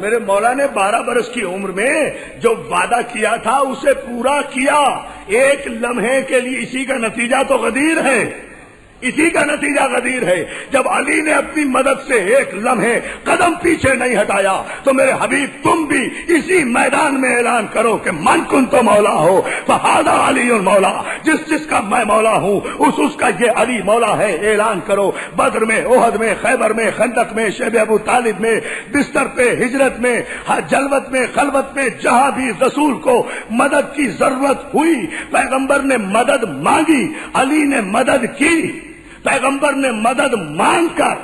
میرے مولا نے 12 برس کی عمر میں جو وعدہ کیا تھا اسے پورا کیا. ایک لمحے کے لیے اسی کا نتیجہ تو غدیر ہے, اسی کا نتیجہ غدیر ہے. جب علی نے اپنی مدد سے ایک لمحے قدم پیچھے نہیں ہٹایا تو میرے حبیب تم بھی اسی میدان میں اعلان کرو کہ من کن تو مولا ہو فہذا علی مولا, جس کا میں مولا ہوں اس کا یہ علی مولا ہے. اعلان کرو, بدر میں, احد میں, خیبر میں, خندق میں, شیب ابو طالب میں, بستر پہ, ہجرت میں, جلوت میں, خلوت میں, جہاں بھی رسول کو مدد کی ضرورت ہوئی پیغمبر نے مدد مانگی, علی نے مدد کی. پیغمبر نے مدد مانگ کر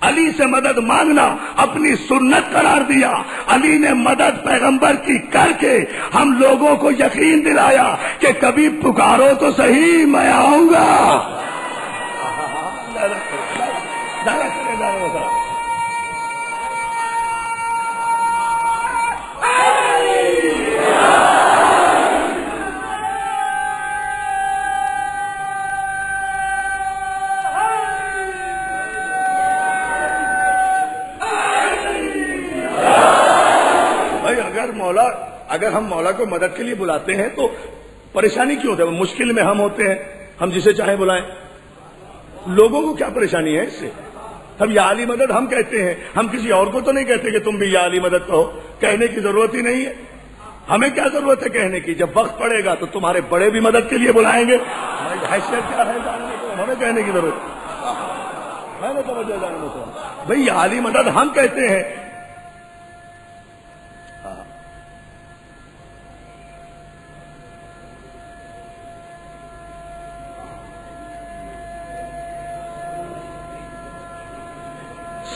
علی سے مدد مانگنا اپنی سنت قرار دیا. علی نے مدد پیغمبر کی کر کے ہم لوگوں کو یقین دلایا کہ کبھی پکارو تو صحیح میں آؤں گا. اگر ہم مولا کو مدد کے لیے بلاتے ہیں تو پریشانی کیوں ہوتی ہے؟ مشکل میں ہم ہوتے ہیں, ہم جسے چاہیں بلائیں. لوگوں کو کیا پریشانی ہے اس سے؟ ہم یا علی مدد ہم کہتے ہیں, ہم کسی اور کو تو نہیں کہتے کہ تم بھی یا علی مدد کہو. کہنے کی ضرورت ہی نہیں ہے. ہمیں کیا ضرورت ہے کہنے کی؟ جب وقت پڑے گا تو تمہارے بڑے بھی مدد کے لیے بلائیں گے. حیثیت کیا ہے ہمیں کہنے کی ضرورت بھائی یا علی مدد ہم کہتے ہیں.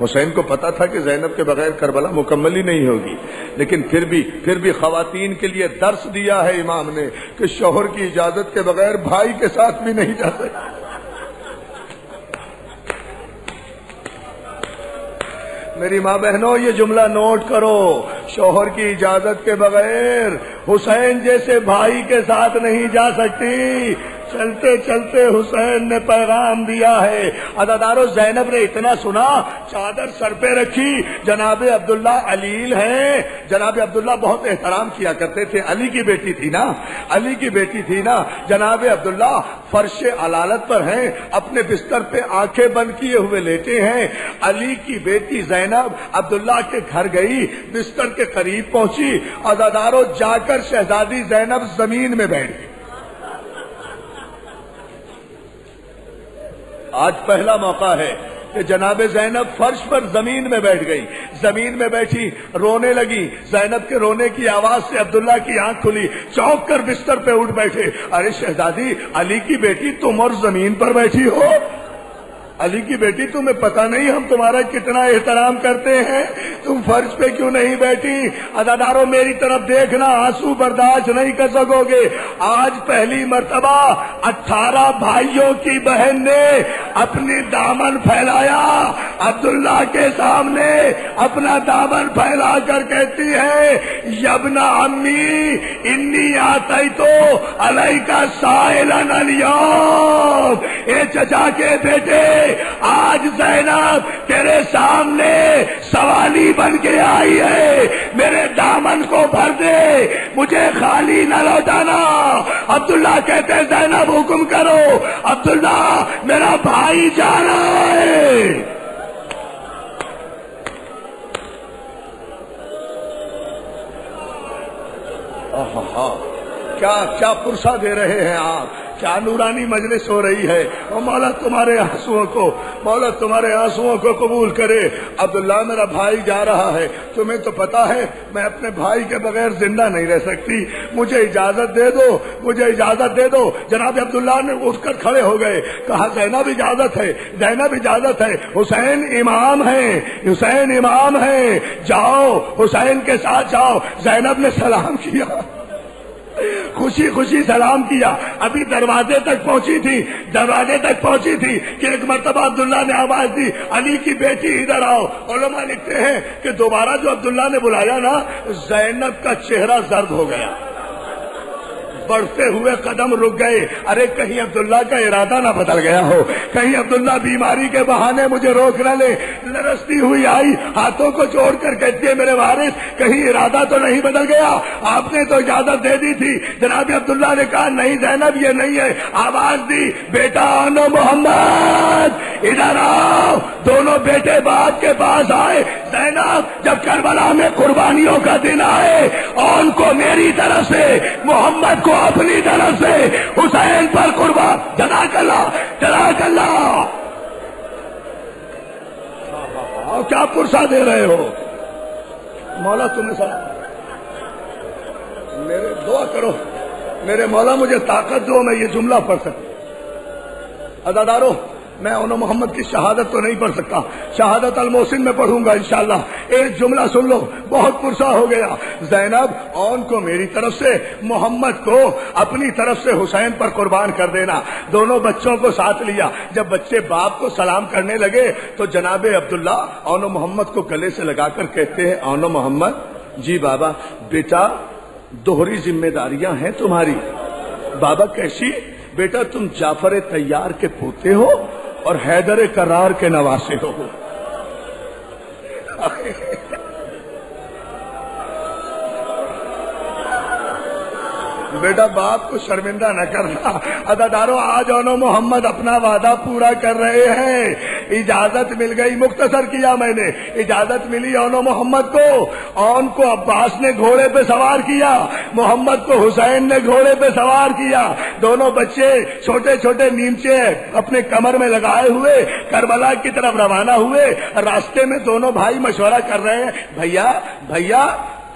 حسین کو پتا تھا کہ زینب کے بغیر کربلا مکمل ہی نہیں ہوگی، لیکن پھر بھی خواتین کے لیے درس دیا ہے امام نے کہ شوہر کی اجازت کے بغیر بھائی کے ساتھ بھی نہیں جا سکتے۔ میری ماں بہنوں یہ جملہ نوٹ کرو، شوہر کی اجازت کے بغیر حسین جیسے بھائی کے ساتھ نہیں جا سکتی۔ چلتے چلتے حسین نے پیغام دیا ہے۔ عزادارو زینب نے اتنا سنا، چادر سر پہ رکھی، جناب عبداللہ علیل ہیں، جناب عبداللہ بہت احترام کیا کرتے تھے، علی کی بیٹی تھی نا، جناب عبداللہ فرش علالت پر ہیں، اپنے بستر پہ آنکھیں بند کیے ہوئے لیٹے ہیں۔ علی کی بیٹی زینب عبداللہ کے گھر گئی، بستر کے قریب پہنچی، عزادارو جا کر شہزادی زینب زمین میں بیٹھ گئی۔ آج پہلا موقع ہے کہ جناب زینب فرش پر زمین میں بیٹھ گئی، زمین میں بیٹھی رونے لگی۔ زینب کے رونے کی آواز سے عبداللہ کی آنکھ کھلی، چونک کر بستر پہ اٹھ بیٹھے۔ ارے شہزادی، علی کی بیٹی تم اور زمین پر بیٹھی ہو؟ علی کی بیٹی تمہیں پتہ نہیں ہم تمہارا کتنا احترام کرتے ہیں، تم فرش پہ کیوں نہیں بیٹھی؟ عزادارو میری طرف دیکھنا، آنسو برداشت نہیں کر سکو گے۔ آج پہلی مرتبہ 18 بھائیوں کی بہن نے اپنی دامن پھیلایا، عبداللہ کے سامنے اپنا دامن پھیلا کر کہتی ہے، یبن امی انی آتیتو علیک سائلا اليوم، اے چچا کے بیٹے آج زینب تیرے سامنے سوالی بن کے آئی ہے، میرے دامن کو بھر دے، مجھے خالی نہ لوٹانا۔ عبداللہ کہتے زینب حکم کرو، عبداللہ میرا بھائی جا رہا ہے۔ کیا پرسہ دے رہے ہیں آپ، کیا نورانی مجلس ہو رہی ہے۔ اور مولا تمہارے آنسوؤں کو قبول کرے۔ عبداللہ میرا بھائی جا رہا ہے، تمہیں تو پتا ہے میں اپنے بھائی کے بغیر زندہ نہیں رہ سکتی، مجھے اجازت دے دو۔ جناب عبداللہ نے اٹھ کر کھڑے ہو گئے، کہا زینب اجازت ہے، حسین امام ہے، جاؤ حسین کے ساتھ جاؤ۔ زینب نے سلام کیا، خوشی سلام کیا، ابھی دروازے تک پہنچی تھی کہ ایک مرتبہ عبداللہ نے آواز دی، علی کی بیٹی ادھر آؤ۔ علماء لکھتے ہیں کہ دوبارہ جو عبداللہ نے بلایا نا، زینب کا چہرہ زرد ہو گیا، بڑھتے ہوئے قدم رک گئے۔ ارے کہیں عبداللہ کا ارادہ نہ بدل گیا ہو، کہیں عبداللہ بیماری کے بہانے مجھے روک نہ لے۔ لرزتی ہوئی آئی، ہاتھوں کو جوڑ کر کہتی ہے، میرے وارث کہیں ارادہ تو نہیں بدل گیا؟ آپ نے تو اجازت دے دی تھی۔ جناب عبداللہ نے کہا نہیں زینب یہ نہیں ہے۔ آواز دی، بیٹا آنو محمد ادھر آؤ۔ دونوں بیٹے باپ کے پاس آئے۔ زینب جب کربلا میں قربانیوں کا دن آئے، ان کو میری طرف سے، محمد کو اپنی طرف سے حسین پر قربان، جزاک اللہ۔ کیا پرسہ دے رہے ہو؟ مولا تمہیں سلام، میرے دعا کرو، میرے مولا مجھے طاقت دو، میں یہ جملہ پڑھ سکتا۔ عزادارو میں انو محمد کی شہادت تو نہیں پڑھ سکتا، شہادت المحسن میں پڑھوں گا انشاءاللہ۔ ایک جملہ سن لو، بہت پرسہ ہو گیا۔ زینب اون کو میری طرف سے، محمد کو اپنی طرف سے حسین پر قربان کر دینا۔ دونوں بچوں کو ساتھ لیا۔ جب بچے باپ کو سلام کرنے لگے تو جناب عبداللہ اونو محمد کو گلے سے لگا کر کہتے ہیں، اونو محمد جی بابا، بیٹا دوہری ذمہ داریاں ہیں تمہاری۔ بابا کیسی؟ بیٹا تم جعفر طیار کے پوتے ہو اور حیدر کرار کے نواسے ہو۔ بیٹا باپ کو شرمندہ نہ کرنا۔ عزادارو آج اونو محمد اپنا وعدہ پورا کر رہے ہیں۔ اجازت مل گئی، مختصر کیا میں نے، اجازت ملی اونو محمد کو۔ اون کو عباس نے گھوڑے پہ سوار کیا، محمد کو حسین نے گھوڑے پہ سوار کیا۔ دونوں بچے چھوٹے چھوٹے نیمچے اپنے کمر میں لگائے ہوئے کربلا کی طرف روانہ ہوئے۔ راستے میں دونوں بھائی مشورہ کر رہے ہیں، بھیا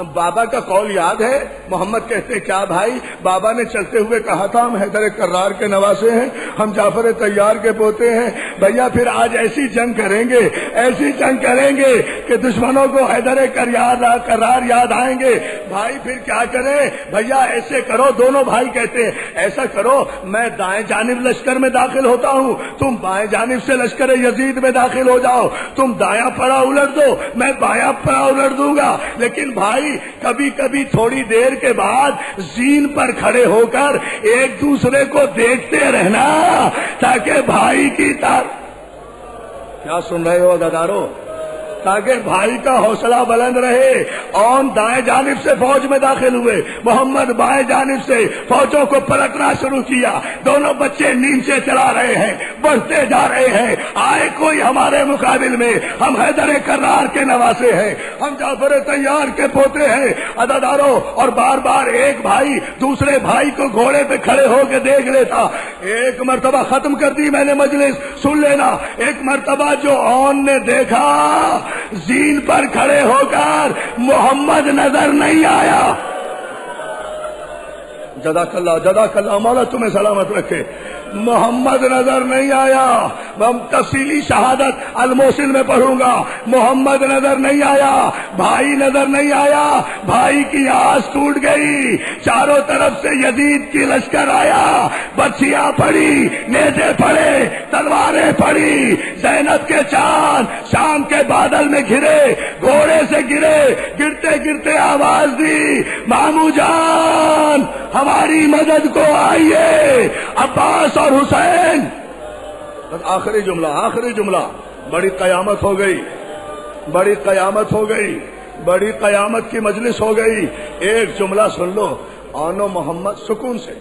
بابا کا قول یاد ہے؟ محمد کہتے کیا بھائی؟ بابا نے چلتے ہوئے کہا تھا ہم حیدر کرار کے نواسے ہیں، ہم جعفر طیار کے پوتے ہیں۔ بھیا پھر آج ایسی جنگ کریں گے، ایسی جنگ کریں گے کہ دشمنوں کو حیدر کرار یاد آئیں گے۔ بھائی پھر کیا کریں؟ بھیا ایسے کرو، دونوں بھائی کہتے ہیں ایسا کرو میں دائیں جانب لشکر میں داخل ہوتا ہوں، تم بائیں جانب سے لشکر یزید میں داخل ہو جاؤ، تم دایاں پڑا الٹ دو، میں بایاں پڑا الٹ دوں گا۔ لیکن بھائی کبھی کبھی تھوڑی دیر کے بعد زین پر کھڑے ہو کر ایک دوسرے کو دیکھتے رہنا تاکہ بھائی کی کیا سن رہے ہو دادارو؟ تاکہ بھائی کا حوصلہ بلند رہے۔ اور دائیں جانب سے فوج میں داخل ہوئے، محمد بائیں جانب سے فوجوں کو پلٹنا شروع کیا۔ دونوں بچے نیچے چلا رہے ہیں، بڑھتے جا رہے ہیں۔ آئے کوئی ہمارے مقابل میں، ہم حیدر کرار کے نواسے ہیں، ہم جعفر طیار کے پوتے ہیں عزادارو۔ اور بار بار ایک بھائی دوسرے بھائی کو گھوڑے پہ کھڑے ہو کے دیکھ لیتا۔ ایک مرتبہ ختم کر دی میں نے مجلس، سن لینا۔ ایک مرتبہ جو اون نے دیکھا زین پر کھڑے ہو کر محمد نظر نہیں آیا۔ جزاک اللہ مولا تمہیں سلامت رکھے۔ محمد نظر نہیں آیا۔ میں تفصیلی شہادت الموصل میں پڑھوں گا۔ محمد نظر نہیں آیا، بھائی نظر نہیں آیا۔ بھائی کی آس ٹوٹ گئی، چاروں طرف سے یزید کی لشکر آیا، بچیاں پڑی، نیزے پڑے، تلواریں پڑی۔ زینب کے چاند شام کے بادل میں گھرے، گھوڑے سے گرے، گرتے گرتے آواز دی مامو جان ہماری مدد کو آئیے۔ عباس اور حسین، آخری جملہ، بڑی قیامت ہو گئی، بڑی قیامت ہو گئی، بڑی قیامت کی مجلس ہو گئی۔ ایک جملہ سن لو، آنو محمد سکون سے۔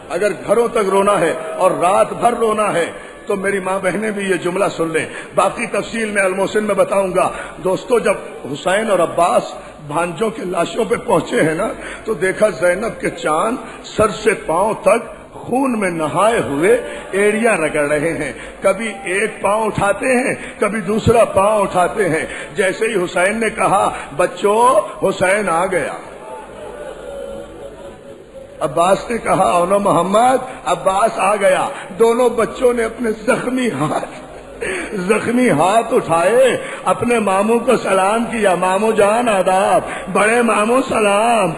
اگر گھروں تک رونا ہے اور رات بھر رونا ہے تو میری ماں بہنیں بھی یہ جملہ سن لیں، باقی تفصیل میں الموسن میں بتاؤں گا۔ دوستو جب حسین اور عباس بھانجوں کے لاشوں پہ پہنچے ہیں نا تو دیکھا زینب کے چاند سر سے پاؤں تک خون میں نہائے ہوئے ایڑیاں رگڑ رہے ہیں، کبھی ایک پاؤں اٹھاتے ہیں کبھی دوسرا پاؤں اٹھاتے ہیں۔ جیسے ہی حسین نے کہا بچوں حسین آ گیا، عباس نے کہا اونو محمد عباس آ گیا۔ دونوں بچوں نے اپنے زخمی ہاتھ اٹھائے، اپنے ماموں کو سلام کیا، ماموں جان آداب، بڑے ماموں سلام،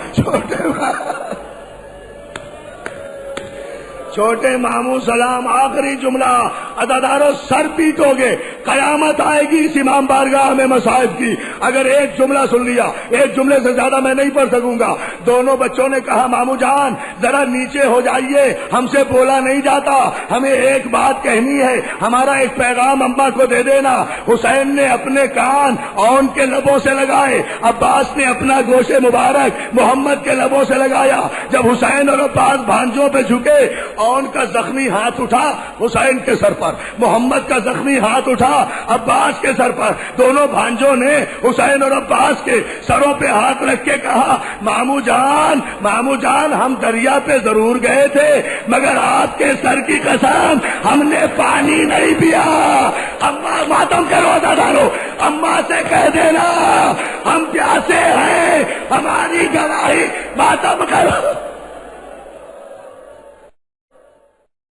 چھوٹے ماموں سلام۔ آخری جملہ عزادارو، سر پیٹو گے، قیامت آئے گی اس امام بارگاہ میں مصائب کی اگر ایک جملہ سن لیا۔ ایک جملے سے زیادہ میں نہیں پڑھ سکوں گا۔ دونوں بچوں نے کہا ماموں جان ذرا نیچے ہو جائیے، ہم سے بولا نہیں جاتا، ہمیں ایک بات کہنی ہے، ہمارا ایک پیغام اماں کو دے دینا۔ حسین نے اپنے کان اون کے لبوں سے لگائے، عباس نے اپنا گوشے مبارک محمد کے لبوں سے لگایا۔ جب حسین اور عباس بھانجوں پہ جھکے، اون کا زخمی ہاتھ اٹھا حسین کے سر پر، محمد کا زخمی ہاتھ اٹھا عباس کے سر پر۔ دونوں بھانجوں نے حسین اور عباس کے سروں پہ ہاتھ رکھ کے کہا مامو جان ہم دریا پہ ضرور گئے تھے مگر آپ کے سر کی قسم ہم نے پانی نہیں پیا۔ اماں ماتم کرو دادارو، اماں سے کہہ دینا ہم پیاسے ہیں، ہماری گواہی ماتم کرو۔